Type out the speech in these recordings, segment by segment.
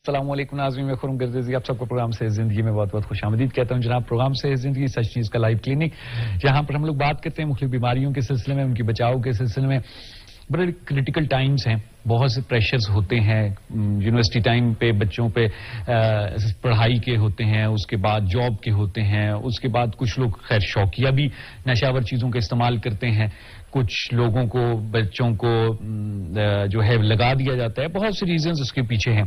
السلام علیکم ناظرین، میں خرم گردیزی آپ سب کو پروگرام سے زندگی میں بہت بہت خوش آمدید کہتا ہوں جناب. پروگرام سے زندگی سچ چیز کا لائیو کلینک، جہاں پر ہم لوگ بات کرتے ہیں مختلف بیماریوں کے سلسلے میں، ان کی بچاؤ کے سلسلے میں. بڑے کریٹیکل ٹائمز ہیں، بہت سے پریشرز ہوتے ہیں یونیورسٹی ٹائم پہ، بچوں پہ پڑھائی کے ہوتے ہیں، اس کے بعد جاب کے ہوتے ہیں، اس کے بعد کچھ لوگ خیر شوقیہ بھی نشاور چیزوں کا استعمال کرتے ہیں، کچھ لوگوں کو بچوں کو جو ہے لگا دیا جاتا ہے. بہت سے ریزنز اس کے پیچھے ہیں.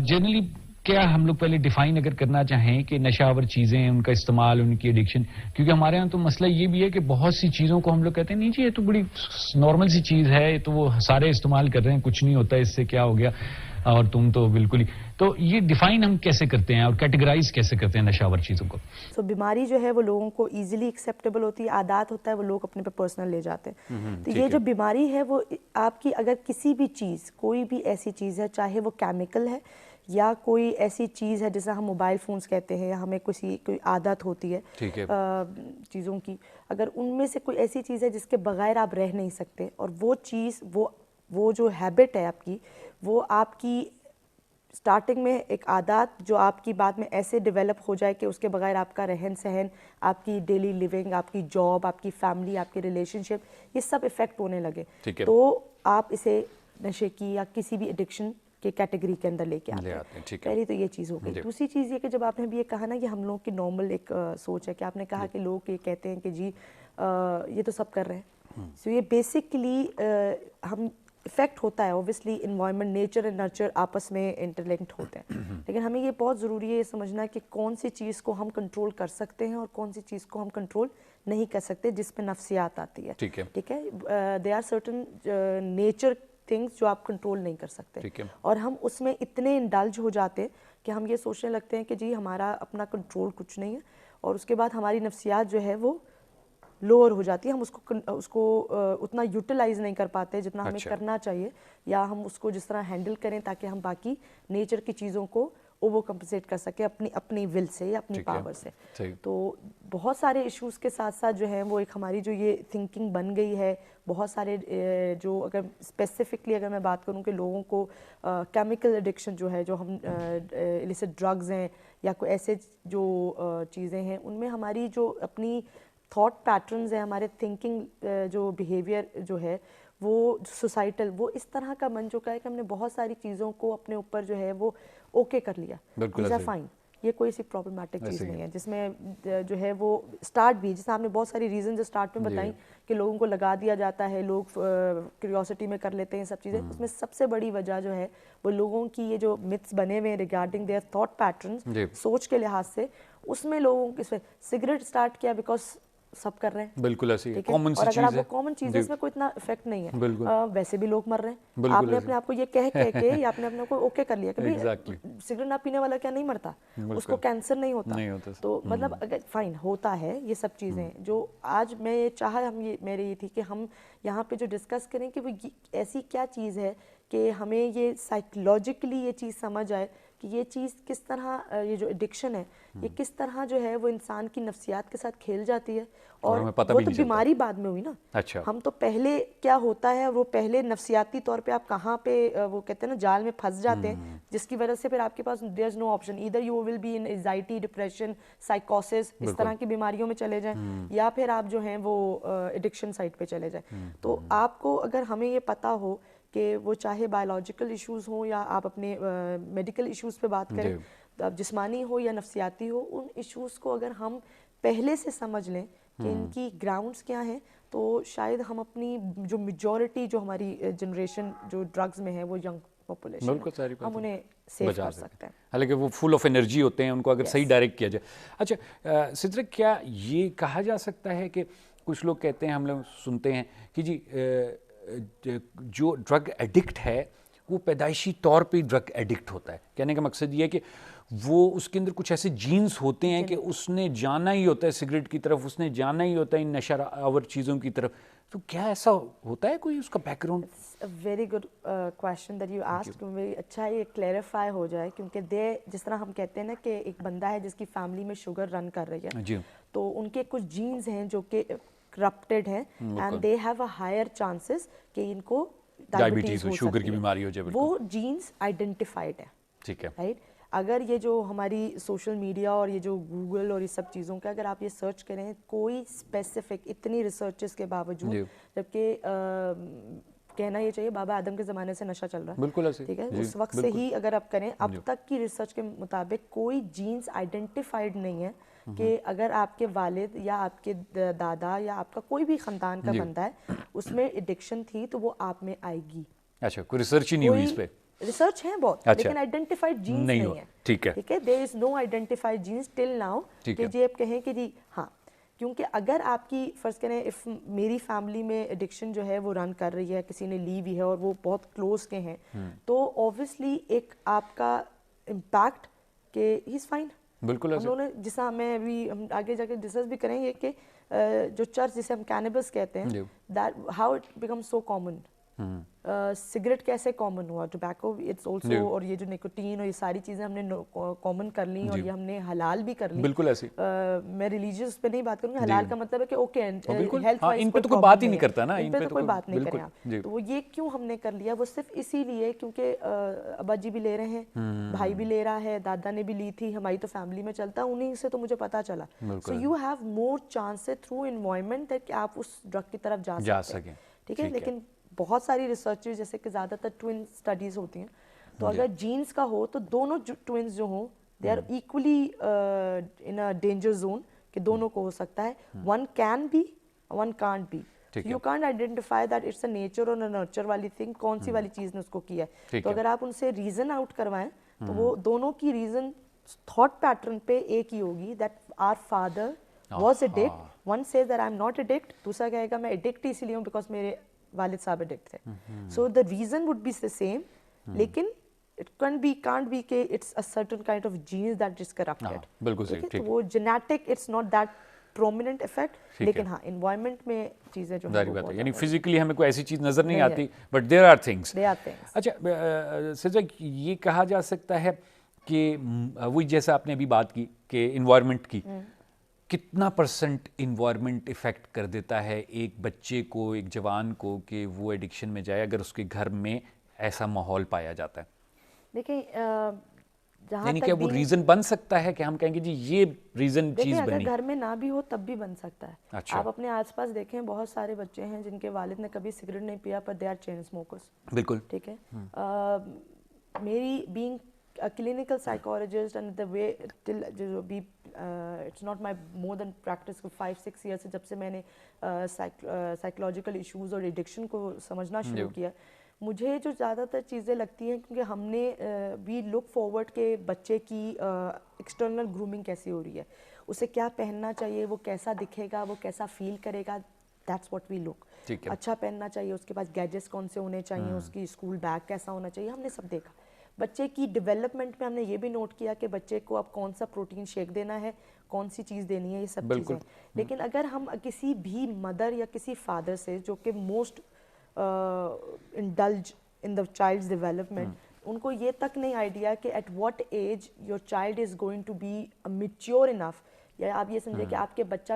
جنرلی کیا ہم لوگ پہلے ڈیفائن اگر کرنا چاہیں کہ نشاور چیزیں، ان کا استعمال، ان کی ایڈکشن، کیونکہ ہمارے ہاں تو مسئلہ یہ بھی ہے کہ بہت سی چیزوں کو ہم لوگ کہتے ہیں نہیں جی یہ تو بڑی نارمل سی چیز ہے، یہ تو وہ سارے استعمال کر رہے ہیں، کچھ نہیں ہوتا اس سے، کیا ہو گیا، اور تم تو بالکل ہی. تو یہ ڈیفائن ہم کیسے کرتے ہیں اور کیٹیگرائز کیسے کرتے ہیں نشاور چیزوں کو؟ بیماری جو ہے وہ لوگوں کو ایزیلی ایکسیپٹیبل ہوتی ہے، عادات ہوتا ہے، وہ لوگ اپنے پہ پرسنل لے جاتے ہیں. تو یہ جو بیماری ہے وہ آپ کی اگر کسی بھی چیز، کوئی بھی ایسی چیز ہے، چاہے وہ کیمیکل ہے یا کوئی ایسی چیز ہے جیسے ہم موبائل فونز کہتے ہیں، یا ہمیں کوئی عادت ہوتی ہے چیزوں کی، اگر ان میں سے کوئی ایسی چیز ہے جس کے بغیر آپ رہ نہیں سکتے، اور وہ چیز وہ جو ہیبٹ ہے آپ کی، وہ آپ کی سٹارٹنگ میں ایک عادات جو آپ کی بعد میں ایسے ڈیولپ ہو جائے کہ اس کے بغیر آپ کا رہن سہن، آپ کی ڈیلی لیونگ، آپ کی جاب، آپ کی فیملی، آپ کی ریلیشن شپ، یہ سب افیکٹ ہونے لگے، تو آپ اسے نشے کی یا کسی بھی ایڈکشن کے کیٹیگری کے اندر لے کے آتے ہیں. پہلی تو یہ چیز ہو گئی. دوسری چیز یہ کہ جب آپ نے بھی یہ کہا نا کہ ہم لوگوں کی نارمل ایک سوچ ہے، کہ آپ نے کہا کہ لوگ یہ کہتے ہیں کہ جی یہ تو سب کر رہے ہیں. سو یہ بیسکلی ہم افیکٹ ہوتا ہے obviously environment, nature and nurture آپس میں انٹرلنکڈ ہوتے ہیں، لیکن ہمیں یہ بہت ضروری ہے یہ سمجھنا کہ کون سی چیز کو ہم کنٹرول کر سکتے ہیں اور کون سی چیز کو ہم کنٹرول نہیں کر سکتے، جس پہ نفسیات آتی ہے. ٹھیک ہے، they are certain nature things جو آپ کنٹرول نہیں کر سکتے، اور ہم اس میں اتنے انڈلج ہو جاتے کہ ہم یہ سوچنے لگتے ہیں کہ جی ہمارا اپنا کنٹرول کچھ نہیں ہے، اور اس کے بعد ہماری نفسیات جو ہے وہ لوور ہو جاتی ہے، ہم اس کو اتنا یوٹیلائز نہیں کر پاتے جتنا ہمیں کرنا چاہیے، یا ہم اس کو جس طرح ہینڈل کریں تاکہ ہم باقی نیچر کی چیزوں کو اوور کمپنسیٹ کر سکیں اپنی ول سے یا اپنی پاور سے. تو بہت سارے ایشوز کے ساتھ ساتھ جو ہیں وہ ایک ہماری جو یہ تھنکنگ بن گئی ہے، بہت سارے جو اگر اسپیسیفکلی اگر میں بات کروں کہ لوگوں کو کیمیکل ایڈکشن جو ہے، جو ہم ایلیسٹ ڈرگز ہیں یا کوئی ایسے جو چیزیں ہیں، ان میں ہماری جو اپنی تھاٹ پیٹرنز ہیں، ہمارے تھنکنگ جو بیہیویئر جو ہے وہ سوسائٹل، وہ اس طرح کا بن چکا ہے کہ ہم نے بہت ساری چیزوں کو اپنے اوپر جو ہے وہ اوکے کر لیا، دیز آر فائن، یہ کوئی سی پرابلمٹک چیز نہیں ہے، جس میں جو ہے وہ اسٹارٹ بھی، جیسے آپ نے بہت ساری ریزنز اسٹارٹ میں بتائیں کہ لوگوں کو لگا دیا جاتا ہے، لوگ کیوریوسٹی میں کر لیتے ہیں سب چیزیں. اس میں سب سے بڑی وجہ جو ہے وہ لوگوں کی یہ جو متس بنے ہوئے ہیں ریگارڈنگ دیئر تھاٹ پیٹرنز، سوچ کے لحاظ سے، اس میں لوگوں کے سگریٹ اسٹارٹ کیا بیکاز سب کر رہے ہیں، بالکل ایسی کامن سی اور اگر چیز آپ ہے، وہ کامن چیز ہے، اس میں کوئی اتنا افیکٹ نہیں ہے، ویسے بھی لوگ مر رہے ہیں، آپ نے اپنے آپ کو یہ کہہ کے یا آپ نے اپنے کو اوکے کر لیا کہ سگریٹ نہ پینے والا کیا نہیں مرتا، اس کو کینسر نہیں ہوتا. تو مطلب اگر فائن ہوتا ہے یہ سب چیزیں، جو آج میں یہ چاہا میری یہ تھی کہ ہم یہاں پہ جو ڈسکس کریں کہ وہ ایسی کیا چیز ہے کہ ہمیں یہ سائیکولوجیکلی یہ چیز سمجھ آئے کہ یہ چیز کس طرح، یہ جو ایڈکشن ہے یہ کس طرح جو ہے وہ انسان کی نفسیات کے ساتھ کھیل جاتی ہے، اور وہ تو بیماری بعد میں ہوئی نا. ہم تو پہلے کیا ہوتا ہے، وہ پہلے نفسیاتی طور پہ آپ کہاں پہ وہ کہتے ہیں نا جال میں پھنس جاتے ہیں، جس کی وجہ سے پھر آپ کے پاس there is no option, either you will be in anxiety, depression, سائیکوسس، اس طرح کی بیماریوں میں چلے جائیں، یا پھر آپ جو ہیں وہ ایڈکشن سائٹ پہ چلے جائیں. تو آپ کو اگر ہمیں یہ پتہ ہو کہ وہ چاہے بایولوجیکل ایشوز ہوں یا آپ اپنے میڈیکل ایشوز پہ بات کریں، اب جسمانی ہو یا نفسیاتی ہو، ان ایشوز کو اگر ہم پہلے سے سمجھ لیں کہ ان کی گراؤنڈز کیا ہیں، تو شاید ہم اپنی جو میجورٹی جو ہماری جنریشن جو ڈرگز میں ہے وہ ینگ پاپولیشن ہے، ہم انہیں سیو کر سکتے ہیں، حالانکہ وہ فل آف انرجی ہوتے ہیں، ان کو اگر صحیح ڈائریکٹ کیا جائے. اچھا سدرا، کیا یہ کہا جا سکتا ہے کہ کچھ لوگ کہتے ہیں، ہم لوگ سنتے ہیں کہ جی جو ڈرگ ایڈکٹ ہے وہ پیدائشی طور پہ ڈرگ ایڈکٹ ہوتا ہے، کہنے کا مقصد یہ ہے کہ وہ اس کے اندر کچھ ایسے جینز ہوتے ہیں کہ اس نے جانا ہی ہوتا ہے سگریٹ کی طرف، اس نے جانا ہی ہوتا ہے ان نشہ آور چیزوں کی طرف. تو کیا ایسا ہوتا ہے کوئی اس کا back ground? Very good question that you asked. اچھا یہ کلیریفائی ہو جائے، کیونکہ جس طرح ہم کہتے ہیں نا کہ ایک بندہ ہے جس کی فیملی میں شوگر رن کر رہی ہے، تو ان کے کچھ جینز ہیں جو کہ کرپٹڈ ہیں، and they have a higher chances کہ ان کو ڈائبٹیز ہو، شوگر کی بیماری ہو جائے. وہ جینز آئیڈینٹیفائڈ ہے، ٹھیک ہے. رائٹ. اگر یہ جو ہماری سوشل میڈیا اور یہ جو گوگل اور یہ سب چیزوں کا اگر آپ یہ سرچ کریں کوئی اسپیسیفک اتنی ریسرچز کے باوجود, جبکہ کہنا یہ چاہیے بابا آدم کے زمانے سے نشہ چل رہا ہے, بالکل ایسے, ٹھیک ہے, اس وقت سے ہی اگر آپ کریں, اب تک کی ریسرچ کے مطابق کوئی جینز آئیڈینٹیفائڈ نہیں ہے کہ اگر آپ کے والد یا آپ کے دادا یا آپ کا کوئی بھی خاندان کا بندہ ہے اس میں ایڈکشن تھی تو وہ آپ میں آئے گی. اچھا, کوئی ریسرچ ہی نہیں ہوئی اس پہ. ریسرچ ہیں بہت, لیکن آئیڈینٹیفائڈ جینز نہیں ہے. ٹھیک ہے, ٹھیک ہے, دیر is know identified jeans till now کہ جی آپ کہیں کہ جی ہاں, کیونکہ اگر آپ کی فرض کریں میری فیملی میں ایڈکشن جو ہے وہ رن کر رہی ہے, کسی نے لی ہوئی ہے اور وہ بہت کلوز کے ہیں, تو اوبویسلی ایک آپ کا امپیکٹ کہ ہی از فائن. بالکل ہم لوگوں نے جیسا ہمیں ابھی ہم آگے جا کے ڈسکس بھی کریں گے کہ جو چرچ جسے ہم کینیبس کہتے ہیں, that how it become so common. Cigarette کیسے کامن ہوا, ٹوبیکو اٹس آلسو, اور یہ جو نیکوٹین اور یہ ساری چیزیں ہم نے کامن کر لی اور یہ ہم نے حلال بھی کر لی. بالکل ایسے, میں ریلیجیس پہ نہیں بات کروں گی, حلال کا مطلب ہے کہ اوکے ہیلتھ وائز ان پہ تو کوئی بات ہی نہیں کرتا نا, ان پہ تو کوئی بات نہیں کریں آپ. تو وہ یہ کیوں ہم نے کر لیا, وہ صرف اسی لیے کیونکہ ابا جی بھی لے رہے ہیں, بھائی بھی لے رہا ہے, دادا نے بھی لی تھی, ہماری تو فیملی میں چلتا, انہیں سے تو مجھے پتا چلا. So you have more chances through environment کہ آپ اس ڈرگ کی طرف جا سکیں. ٹھیک ہے, لیکن بہت ساری ریسرچز جیسے کہ زیادہ تر ٹوئن اسٹڈیز ہوتی ہیں, تو اگر جینز کا ہو تو دونوں ٹوئنز جو ہوں they are equally in a danger zone کہ دونوں کو ہو سکتا ہے. One can be, one can't be. You can't identify that it's a nature اور نرچر والی تھنگ, کون سی والی چیز نے اس کو کیا ہے. تو اگر آپ ان سے ریزن آؤٹ کروائیں تو وہ دونوں کی ریزن تھاٹ پیٹرن پہ ایک ہی ہوگی, that our father was addict. One says that I am not addict, دوسرا کہے گا میں ایڈکٹ اسی لیے ہوں بیکاز میرے والد صاحب ایڈکٹ تھے. So the reason would be the same, لیکن it can't be کہ it's a certain kind of genes that is corrupted. بالکل صحیح, ٹھیک ہے. وہ genetic it's not that prominent effect, لیکن ہاں environment میں چیزیں جو ہیں وہ, یعنی فزیکلی ہمیں کوئی ایسی چیز نظر نہیں آتی, بٹ دیر آر تھنگس. اچھا سجا, یہ کہا جا سکتا ہے کہ وہی جیسا آپ نے ابھی بات کی کہ انوائرمنٹ کی, کتنا پرسنٹ انوائرمنٹ افیکٹ کر دیتا ہے ایک بچے کو, ایک جوان کو کہ وہ ایڈکشن میں جائے اگر اس کے گھر میں ایسا ماحول پایا جاتا ہے؟ دیکھیں یعنی کہ وہ ریزن بن سکتا ہے کہ ہم کہیں گے جی یہ ریزن چیز بنی. اگر گھر میں نہ بھی ہو تب بھی بن سکتا ہے. آپ اپنے آس پاس دیکھیں, بہت سارے بچے ہیں جن کے والد نے کبھی سگریٹ نہیں پیا پر دے آر چین اسموکرز. بالکل ٹھیک ہے. میری being a clinical psychologist and the way till جو بھی it's not my more than practice 5-6 years سے جب سے میں نے psychological issues اور addiction کو سمجھنا شروع کیا, مجھے جو زیادہ تر چیزیں لگتی ہیں کیونکہ ہم نے we look forward کہ بچے کی external grooming کیسی ہو رہی ہے, اسے کیا پہننا چاہیے, وہ کیسا دکھے گا, وہ کیسا فیل کرے گا, that's what we look. اچھا پہننا چاہیے, اس کے پاس گیجٹس کون سے ہونے چاہیے, اس کی اسکول بیگ کیسا ہونا چاہیے, ہم نے سب دیکھا. بچے کی ڈیولپمنٹ میں ہم نے یہ بھی نوٹ کیا کہ بچے کو اب کون سا پروٹین شیک دینا ہے, کون سی چیز دینی ہے, یہ سب چیزیں. لیکن اگر ہم کسی بھی مدر یا کسی فادر سے جو کہ most indulge in the child's development, ان کو یہ تک نہیں آئیڈیا کہ at what age your child is going to be mature enough, یا آپ یہ سمجھے کہ آپ کے بچہ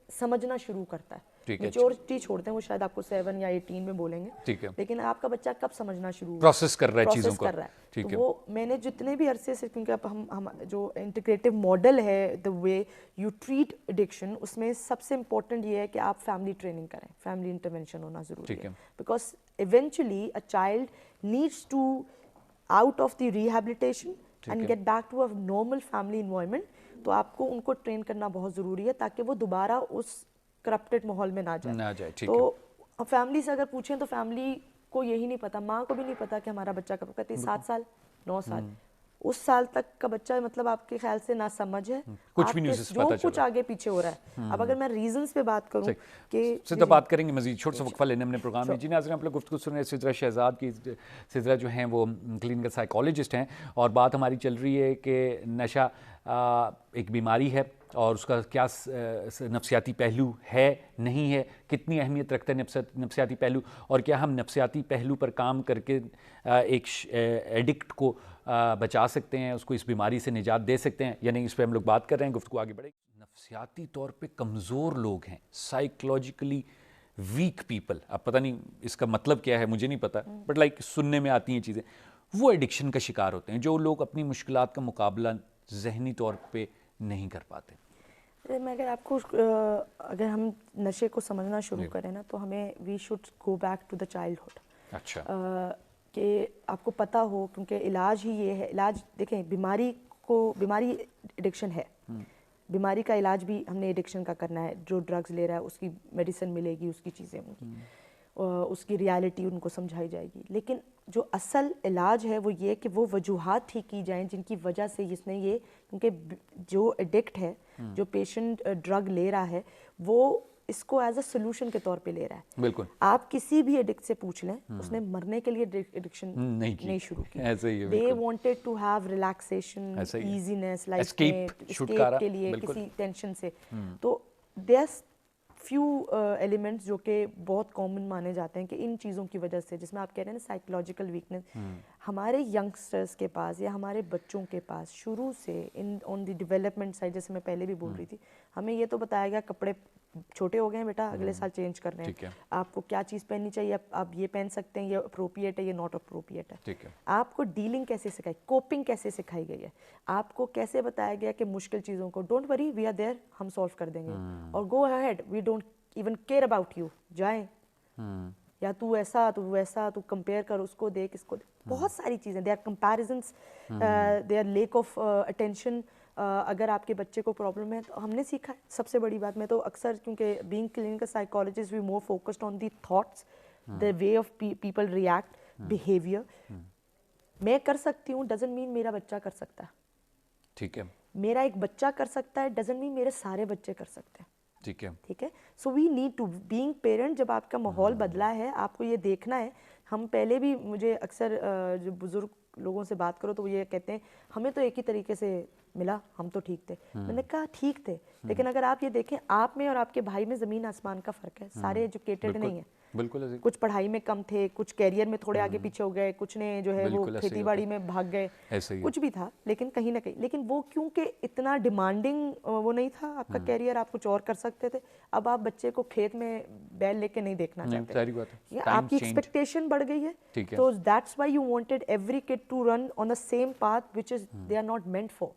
سمجھنا شروع کرتا ہے. میچورٹی چھوڑتے ہیں, وہ شاید آپ کو 7 یا 18 میں بولیں گے, لیکن آپ کا بچہ کب سمجھنا شروع پروسیس کر رہا ہے چیزوں کو, تو وہ میں نے جتنے بھی عرصے سے, کیونکہ اب ہم جو انٹیگریٹو ماڈل ہے the way you treat addiction, اس میں سب سے امپورٹنٹ یہ ہے کہ آپ فیملی ٹریننگ کریں, فیملی انٹرونشن ہونا ضروری ہے, because eventually a child needs to out of the rehabilitation and get back to a normal family environment. تو آپ کو ان کو ٹرین کرنا بہت ضروری ہے تاکہ وہ دوبارہ اس کرپٹڈ ماحول میں نہ جائے. تو فیملی سے اگر پوچھیں تو فیملی کو یہی نہیں پتا, ماں کو بھی نہیں پتا کہ ہمارا بچہ کب, کہتی 7 سال 9 سال, اس سال تک کا بچہ مطلب آپ کے خیال سے نہ سمجھ ہے, کچھ بھی نہیں اسے پتا, جو کچھ آگے پیچھے ہو رہا ہے. اب اگر میں ریزنز پہ بات کروں کہ سدرا بات کریں گے مزید, چھوٹا سا وقفہ لینے اپنے پروگرام میں. جی ناظرین, آپ لوگ گفتگو سن رہے ہیں سدرا شہزاد کی. سدرا جو ہیں وہ کلینکل سائیکالوجسٹ ہیں, اور بات ہماری چل رہی ہے کہ نشہ ایک بیماری ہے اور اس کا کیا نفسیاتی پہلو ہے, نہیں ہے, کتنی اہمیت رکھتا ہے نفسیاتی پہلو, اور کیا ہم نفسیاتی پہلو پر کام کر کے ایک ایڈکٹ کو بچا سکتے ہیں, اس کو اس بیماری سے نجات دے سکتے ہیں یا نہیں. اس پہ ہم لوگ بات کر رہے ہیں, گفتگو آگے بڑھے گی. نفسیاتی طور پہ کمزور لوگ ہیں, سائیکولوجیکلی ویک پیپل, اب پتہ نہیں اس کا مطلب کیا ہے, مجھے نہیں پتا, بٹ لائک سننے میں آتی ہیں چیزیں, وہ ایڈکشن کا شکار ہوتے ہیں جو لوگ اپنی مشکلات کا مقابلہ ذہنی طور پہ نہیں کر پاتے؟ میں اگر آپ کو اگر ہم نشے کو سمجھنا شروع کریں نا تو ہمیں we should go back to the childhood. اچھا. کہ آپ کو پتہ ہو, کیونکہ علاج ہی یہ ہے. علاج دیکھیں, بیماری ایڈکشن ہے, بیماری کا علاج بھی ہم نے ایڈکشن کا کرنا ہے. جو ڈرگز لے رہا ہے اس کی میڈیسن ملے گی, اس کی چیزیں ہوں گی, اس کی ریالٹی ان کو سمجھائی جائے گی. لیکن جو اصل علاج ہے وہ یہ کہ وہ وجوہات ٹھیک کی جائیں جن کی وجہ سے اس نے یہ, کیونکہ جو ایڈکٹ ہے, جو پیشنٹ ڈرگ لے رہا ہے, وہ اس کو ایز اے سولوشن کے طور پہ لے رہا ہے. بالکل. آپ کسی بھی ایڈکٹ سے پوچھ لیں, اس نے مرنے کے لیے ایڈکشن نہیں شروع کی. They wanted to have relaxation, easiness life میں, escape کے لیے کسی ٹینشن سے. تو there's few ایلیمنٹس جو کہ بہت کامن مانے جاتے ہیں کہ ان چیزوں کی وجہ سے, جس میں آپ کہہ رہے ہیں نا سائیکولوجیکل ویکنس, ہمارے ینگسٹرز کے پاس یا ہمارے بچوں کے پاس شروع سے آن دی ڈیولپمنٹ سائڈ, جیسے میں پہلے بھی بول رہی تھی, ہمیں یہ تو بتایا گیا کپڑے چھوٹے ہو گئے ہیں بیٹا, اگلے سال چینج کر رہے ہیں, آپ کو کیا چیز پہننی چاہیے, آپ یہ پہن سکتے ہیں, یہ اپروپریٹ ہے, یہ ناٹ اپروپریٹ ہے. آپ کو ڈیلنگ کیسے سکھائی, کوپنگ کیسے سکھائی گئی ہے, آپ کو کیسے بتایا گیا کہ مشکل چیزوں کو don't worry we are there, ہم سالو کر دیں گے, اور go ahead, we don't even care about you, جائیں, یا تو ایسا تو ویسا, تو کمپیئر کر, اس کو دیکھ, اس کو دیکھ, بہت ساری چیزیں. They are comparisons, they are lack of attention. اگر آپ کے بچے کو پرابلم ہے تو ہم نے سیکھا ہے. سب سے بڑی بات, میں تو اکثر, کیونکہ being clinical psychologist we more focused on the thoughts, the way of people react, behaviour. میں کر سکتی ہوں ڈزنٹ مین میرا بچہ کر سکتا ہے. ٹھیک ہے. میرا ایک بچہ کر سکتا ہے ڈزنٹ مین میرے سارے بچے کر سکتے ہیں. ٹھیک ہے. So we need to being parent, جب آپ کا ماحول بدلا ہے, آپ کو یہ دیکھنا ہے. ہم پہلے بھی, مجھے اکثر جو بزرگ لوگوں سے بات کرو تو وہ یہ کہتے ہیں ہمیں تو ایک ہی طریقے سے ملا, ہم تو ٹھیک تھے. میں نے کہا ٹھیک تھے, لیکن اگر آپ یہ دیکھیں, آپ میں اور آپ کے بھائی میں زمین آسمان کا فرق ہے. سارے ایجوکیٹڈ نہیں ہیں, بالکل, کچھ پڑھائی میں کم تھے, کچھ کیریئر میں تھوڑے آگے پیچھے ہو گئے, کچھ نے جو ہے وہ کھیتی باڑی میں بھاگ گئے, کچھ بھی تھا, لیکن کہیں نہ کہیں, لیکن وہ کیونکہ اتنا ڈیمانڈنگ وہ نہیں تھا آپ کا کیریئر, آپ کچھ اور کر سکتے تھے. اب آپ بچے کو کھیت میں بیل لے کے نہیں دیکھنا چاہتے, آپ کی ایکسپیکٹیشن بڑھ گئی ہے. تو that's why you wanted every kid to run on the same path which is they are not meant for.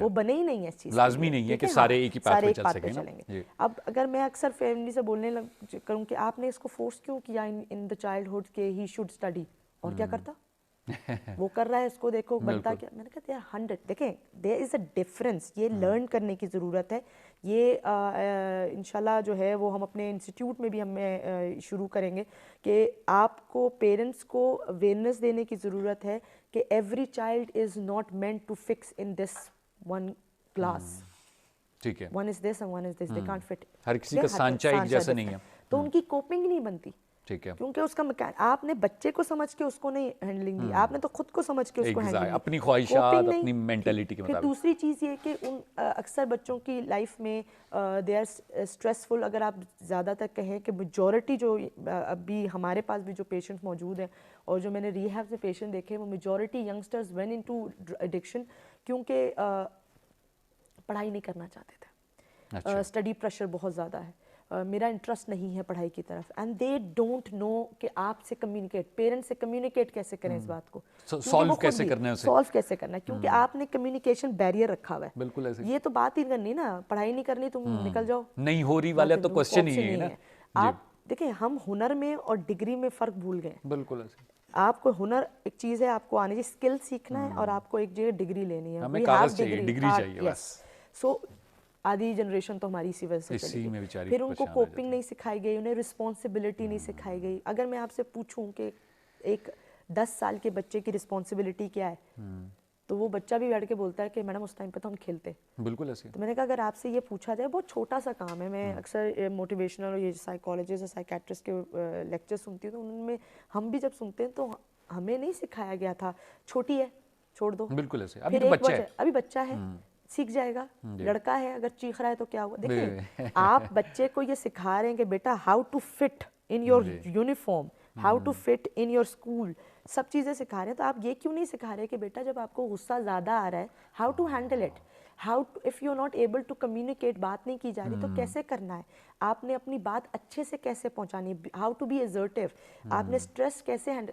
وہ بنے ہی نہیں ہے اس چیز, لازمی نہیں ہے کہ سارے ایک ہی پاتھ پہ چل سکیں گے. اب اگر میں اکثر فیملی سے بولنے کروں کہ آپ نے اس کو فورس کیوں کیا ان دا چائلڈہڈ کہ ہی شوڈ اسٹڈی, اور کیا کرتا, وہ کر رہا ہے, اس کو دیکھو بنتا کیا. میں نے کہا دے آر 100, دیکھیں دیر از اے ڈفرینس. یہ لرن کرنے کی ضرورت ہے. یہ انشاءاللہ جو ہے وہ ہم اپنے انسٹیٹیوٹ میں بھی ہمیں شروع کریں گے کہ آپ کو پیرنٹس کو اویئرنیس دینے کی ضرورت ہے کہ every child is not meant to fix in this one class. ٹھیک ہے. One is this and one is this, they can't fit. ہر کسی کا سانچہ ایک جیسا نہیں ہے, تو ان کی کوپنگ نہیں بنتی. ٹھیک ہے. کیونکہ اس کا آپ نے بچے کو سمجھ کے اس کو نہیں ہینڈلنگ دی, آپ نے تو خود کو سمجھ کے اس کو ہینڈلنگ دی, اپنی خواہشات, اپنی مینٹلٹی کے مطابق. دوسری چیز یہ کہ ان اکثر بچوں کی لائف میں دے آر اسٹریسفل. اگر آپ زیادہ تر کہیں کہ میجورٹی جو ابھی ہمارے پاس بھی جو پیشنٹس موجود ہیں اور جو میں نے ریہیب سے پیشنٹ دیکھے, وہ majority youngsters when into addiction کیونکہ پڑھائی نہیں کرنا چاہتے تھے. اسٹڈی پریشر بہت زیادہ ہے, میرا انٹرسٹ نہیں ہے پڑھائی کی طرف, اینڈ دے ڈونٹ نو کہ آپ سے کمیونیکیٹ, پیرنٹس سے کمیونیکیٹ کیسے کریں اس بات کو, سالو کیسے کرنا ہے, سالو کیسے کرنا ہے, کیونکہ آپ نے کمیونیکیشن بیریئر رکھا ہوا ہے. بالکل ایسے. یہ تو بات ہی کرنی نا, پڑھائی نہیں کرنی, تم نکل جاؤ, نہیں ہو رہی والا تو کوسچن ہی ہے نا. آپ دیکھیں, ہم ہنر میں اور ڈگری میں فرق بھول گئے. بالکل ایسے. آپ کو ہنر ایک چیز ہے, آپ کو آنے چاہیے, اسکل سیکھنا ہے, اور آپ کو ایک جگہ ڈگری لینی ہے. ہمیں کاغذ چاہیے, ڈگری چاہیے بس. سو آدھی جنریشن تو ہماری اسی وجہ سے چلی گئی. پھر ان کو کوپنگ نہیں سکھائی گئی, انہیں رسپانسبلٹی نہیں سکھائی گئی. اگر میں آپ سے پوچھوں کہ ایک 10 سال کے بچے کی رسپانسبلٹی کیا ہے, تو وہ بچہ بھی بیٹھ کے بولتا ہے کہ میڈم اس ٹائم پہ تو ہم کھیلتے. بالکل ایسے. تو میں نے کہا اگر آپ سے یہ پوچھا جائے, بہت چھوٹا سا کام ہے, میں اکثر موٹیویشنل اور یہ سائیکالوجسٹ اور سائیکیٹرسٹ کے لیکچر سنتی ہوں, تو ان میں ہم بھی جب سنتے ہیں تو ہمیں نہیں سکھایا گیا تھا چھوٹی ہے چھوڑ دو. بالکل ایسے. ابھی تو بچہ ہے, ابھی بچہ ہے, سیکھ جائے گا. لڑکا ہے, اگر چیخ رہا ہے تو کیا ہوا. دیکھیں آپ بچے کو یہ سکھا رہے ہیں کہ بیٹا how to fit in your uniform, how to fit in your school, سب چیزیں سکھا رہے ہیں. تو آپ یہ کیوں نہیں سکھا رہے کہ بیٹا جب آپ کو غصہ زیادہ آ رہا ہے, how to handle it, how if you are not able to communicate, بات نہیں کی جا رہی تو کیسے کرنا ہے, آپ نے اپنی بات اچھے سے کیسے پہنچانی ہے, ہاؤ ٹو بی ایزرٹیو, آپ نے اسٹریس کیسے handle.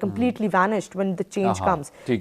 completely vanished when the change comes.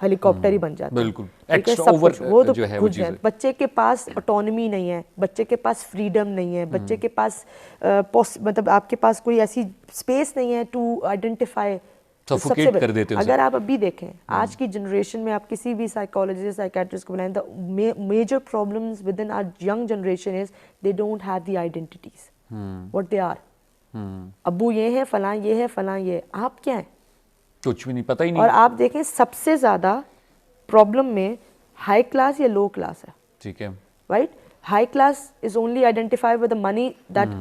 Helicopter ہی بن جاتے ہیں. بالکل ٹھیک ہے, ایکسٹرا سب کچھ وہ تو جو ہے وہ گھس جائے. بچے کے پاس آٹونمی نہیں ہے, بچے کے پاس فریڈم نہیں ہے, بچے کے پاس مطلب آپ کے پاس کوئی ایسی اسپیس نہیں ہے ٹو آئیڈینٹیفائی. سفوکیٹ کر دیتے ہیں. اگر آپ ابھی دیکھیں آج کی جنریشن میں آپ کسی بھی سائیکالوجسٹ سائیکیٹرسٹ کو بلائیں, the major problems within our young generation is they don't have the identities what they are. ابو یہ ہے, فلاں یہ ہے, فلاں یہ, آپ کیا ہیں کچھ بھی نہیں پتہ ہی نہیں. اور آپ دیکھیں سب سے زیادہ پرابلم میں ہائی کلاس یا لو کلاس ہے. ٹھیک ہے, right, high class is only identify with the money that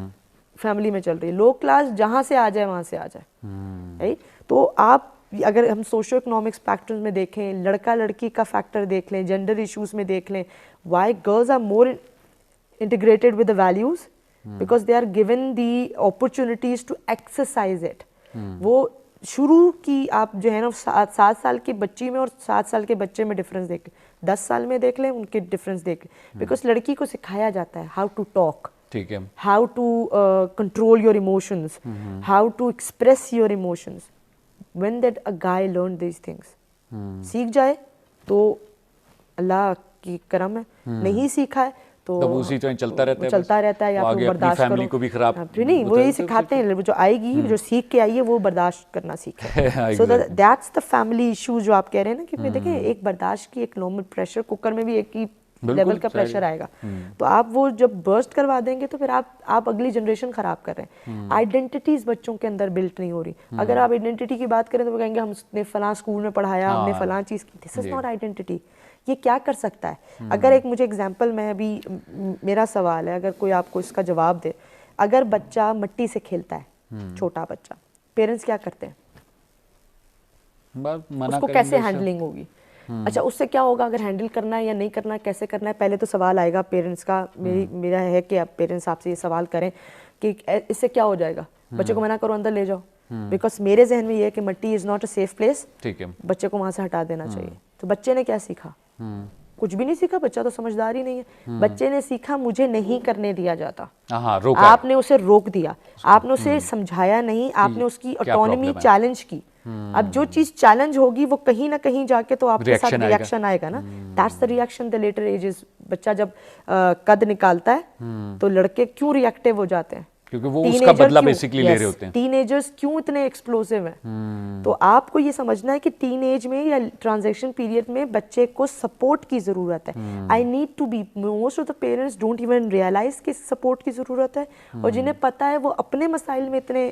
family میں چل رہی ہے. لو کلاس جہاں سے آ جائے وہاں سے آ جائے. رائٹ, تو آپ اگر ہم سوشو اکنامکس فیکٹرز میں دیکھیں, لڑکا لڑکی کا فیکٹر دیکھ لیں, جینڈر ایشوز میں دیکھ لیں, why girls are more integrated with the values because they are given the opportunities to exercise it. وہ شروع کی آپ جو ہے نا 7 سال کی بچی میں اور 7 سال کے بچے میں ڈفرینس دیکھ لیں, 10 سال میں دیکھ لیں ان کے ڈفرینس دیکھ لیں, بیکاز لڑکی کو سکھایا جاتا ہے ہاؤ ٹو ٹاک, ٹھیک ہے, how to control your emotions, how to express your emotions. When that a guy learned these things, سیکھ جائے تو اللہ کی کرم ہے, نہیں سیکھا ہے تو اسی طرح چلتا رہتا ہے, یا پھر برداشت کرو. فیملی کو بھی خراب نہیں, وہ یہی سکھاتے ہیں, جو آئے گی جو سیکھ کے آئی ہے وہ برداشت کرنا سیکھے. So that's the family issue جو آپ کہہ رہے ہیں نا, کہ دیکھیں ایک برداشت کی ایک نارمل پریشر کوکر میں بھی ایک ہی لیول کا پریشر آئے گا, تو آپ وہ جب برسٹ کروا دیں گے تو پھر آپ اگلی جنریشن خراب کر رہے ہیں. آئیڈینٹیٹیز بچوں کے اندر بلٹ نہیں ہو رہی. اگر آپ آئیڈینٹی کی بات کریں تو وہ کہیں گے ہم نے فلاں اسکول میں پڑھایا, ہم نے فلاں چیز کی. دس از ناٹ آئیڈینٹی. یہ کیا کر سکتا ہے؟ اگر ایک مجھے اگزامپل, میں ابھی میرا سوال ہے, اگر کوئی آپ کو اس کا جواب دے, اگر بچہ مٹی سے کھیلتا ہے, چھوٹا بچہ, پیرنٹس کیا کرتے ہیں, اس کو کیسے ہینڈلنگ ہوگی؟ اچھا, اس سے کیا ہوگا اگر ہینڈل کرنا ہے یا نہیں کرنا ہے, کیسے کرنا ہے؟ پہلے تو سوال آئے گا پیرنٹس کا. میرا ہے کہ آپ پیرنٹس آپ سے یہ سوال کریں کہ اس سے کیا ہو جائے گا, بچے کو منع کرو, اندر لے جاؤ, بیکاز میرے ذہن میں یہ ہے کہ مٹی is not a safe place, بچے کو وہاں سے ہٹا دینا چاہیے. تو بچے نے کیا سیکھا؟ کچھ بھی نہیں سیکھا. بچہ تو سمجھدار ہی نہیں ہے. بچے نے سیکھا مجھے نہیں کرنے دیا جاتا, آپ نے اسے روک دیا, آپ نے اسے سمجھایا نہیں, آپ نے اس کی آٹونمی چیلنج کی. اب جو چیز چیلنج ہوگی وہ کہیں نہ کہیں جا کے تو آپ کے ساتھ ریئیکشن آئے گا نا. That's the reaction the later ages. بچہ جب قد نکالتا ہے تو لڑکے کیوں ریئیکٹیو ہو جاتے ہیں؟ کیونکہ وہ اس کا بدلہ بیسیکلی لے رہے ہوتے ہیں. ٹین ایجرز کیوں اتنے ایکسپلوسو ہیں؟ تو آپ کو یہ سمجھنا ہے کہ ٹین ایج میں یا ٹرانزیکشن پیریڈ میں بچے کو سپورٹ کی ضرورت ہے. I need to be, most of the parents don't even realize کہ سپورٹ کی ضرورت ہے, اور جنہیں پتہ ہے وہ اپنے مسائل میں اتنے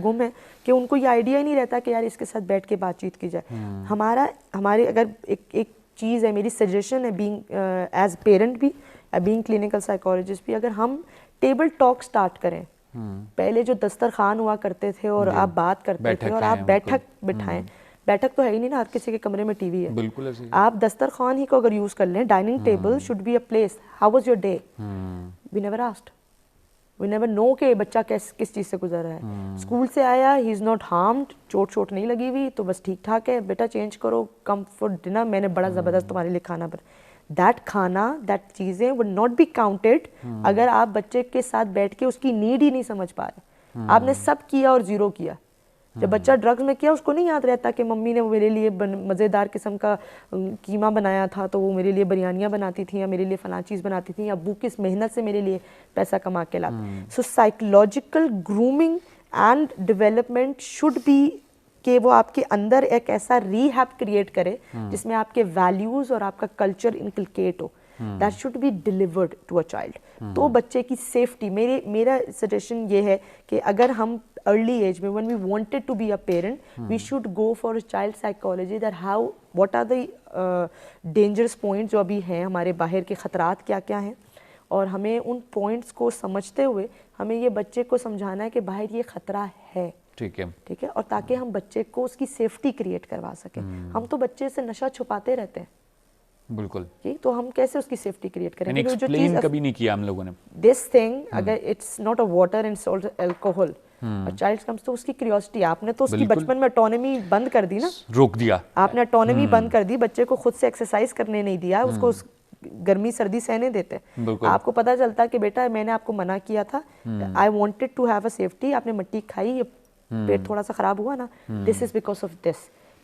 گم ہیں کہ ان کو یہ آئیڈیا ہی نہیں رہتا کہ یار اس کے ساتھ بیٹھ کے بات چیت کی جائے. ہمارے اگر ایک چیز ہے, میری سجیشن ہے بینگ ایز پیرنٹ بھی, بینگ کلینکل سائیکالوجسٹ بھی, اگر ہم ٹیبل ٹاک سٹارٹ کریں. پہلے جو دسترخوان ہوا کرتے تھے اور آپ بات کرتے تھے اور آپ بیٹھک بٹھائیں, بیٹھک تو ہے ہی نہیں نا, ہر کسی کے کمرے میں ٹی وی ہے. آپ دسترخوان ہی کو اگر یوز کر لیں, dining table should be a place. How was your day? We never asked, we never know کہ بچہ کس چیز سے گزر رہا ہے. اسکول سے آیا, ہی از ناٹ ہارمڈ, چوٹ نہیں لگی ہوئی, تو بس ٹھیک ٹھاک ہے, بیٹا چینج کرو, کم فور ڈنر, میں نے بڑا زبردست تمہارے لیے کھانا بنا. دیٹ کھانا, دیٹ چیزیں would not be counted اگر آپ بچے کے ساتھ بیٹھ کے اس کی نیڈ ہی نہیں سمجھ پا رہے. آپ نے سب کیا اور زیرو کیا. جب بچہ ڈرگز میں کیا, اس کو نہیں یاد رہتا کہ ممی نے میرے لیے مزیدار قسم کا قیمہ بنایا تھا تو وہ میرے لیے بریانیاں بناتی تھیں, یا میرے لیے فلاں چیز بناتی تھیں, یا ابو کس محنت سے میرے لیے پیسہ کما کے لاتے. So psychological grooming and development should be کہ وہ آپ کے اندر ایک ایسا ریہیب کریٹ کرے جس میں آپ کے ویلیوز اور آپ کا کلچر انکلکیٹ ہو. That should be delivered to a child. تو بچے کی سیفٹی, میرا سجیشن یہ ہے کہ اگر ہم ارلی ایج میں when we wanted to be a parent, we should go for a child psychology that what are the dangerous points جو ابھی ہیں ہمارے باہر کے خطرات کیا کیا ہیں, اور ہمیں ان پوائنٹس کو سمجھتے ہوئے ہمیں یہ بچے کو سمجھانا ہے کہ باہر یہ خطرہ ہے. ٹھیک ہے, اور تاکہ ہم بچے کو اس کی سیفٹی کریٹ کروا سکیں. ہم تو بچے سے نشہ چھپاتے رہتے ہیں. بالکل, تو ہم کیسے اس کی سیفٹی کریٹ کریں؟ جو چیز کبھی نہیں کیا ہم لوگوں نے, دس تھنگ اگر it's not a water and salt alcohol, child comes تو اس کی کیوریوسٹی, آپ نے تو اس کی بچپن میں اٹونمی بند کر دی نا, روک دیا آپ نے, اٹونمی بند کر دی, بچے کو خود سے ایکسرسائز کرنے نہیں دیا, اس کو گرمی سردی سہنے دیتے. آپ کو پتا چلتا کہ بیٹا میں نے آپ کو منع کیا تھا, I wanted to have a safety, آپ نے مٹی کھائی, پیٹ تھوڑا سا خراب ہوا نا, دس از بیکاز آف دس.